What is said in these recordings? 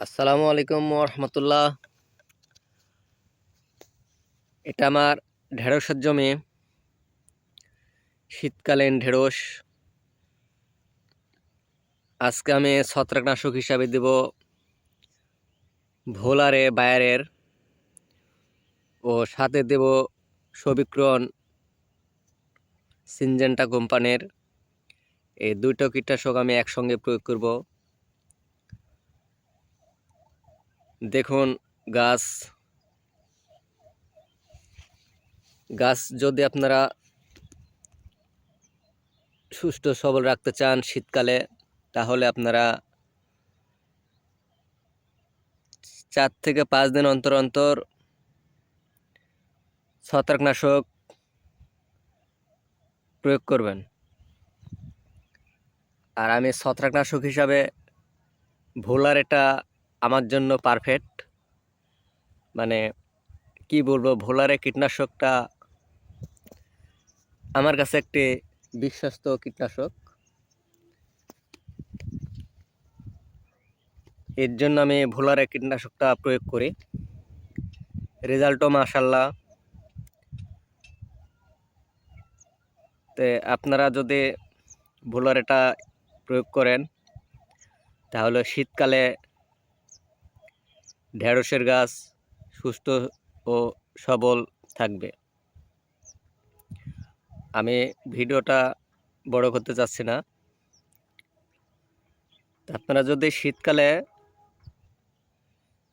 আসসালামু আলাইকুম রহমতুল্লাহ। এটা আমার ঢেঁড়সের জমি। শীতকালীন ঢেঁড়স। আজকে আমি ছত্রাকনাশক হিসাবে দেব ভোলারে বায়ারের, ও সাথে দেব সবিক্রন সিনজেন্টা কোম্পানির। এই দুটো কীটনাশক আমি একসঙ্গে প্রয়োগ করব। দেখুন, গাছ যদি আপনারা সুস্থ সবল রাখতে চান শীতকালে, তাহলে আপনারা 4 থেকে 5 দিন অন্তর অন্তর ছত্রাকনাশক প্রয়োগ করবেন। আর আমি ছত্রাকনাশক হিসাবে ভোলার, এটা আমার জন্য পারফেক্ট। মানে কি বলবো, ভোলারে কীটনাশকটা আমার কাছে একটি বিশ্বস্ত কীটনাশক। এর জন্য আমি ভোলারে কীটনাশকটা প্রয়োগ করি। রেজাল্টও মাশাআল্লাহ। তে আপনারা যদি ভোলার এটা প্রয়োগ করেন, তাহলে শীতকালে ঢেঁড়সের গাছ সুস্থ ও সবল থাকবে। আমি ভিডিওটা বড় করতে চাচ্ছি না। আপনারা যদি শীতকালে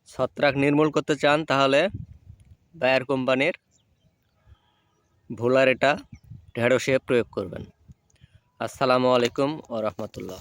ছত্রাক নির্মূল করতে চান, তাহলে বায়ার কোম্পানির ভোলার এটা ঢেঁড়সে প্রয়োগ করবেন। আসসালামু আলাইকুম ওয়া রাহমাতুল্লাহ।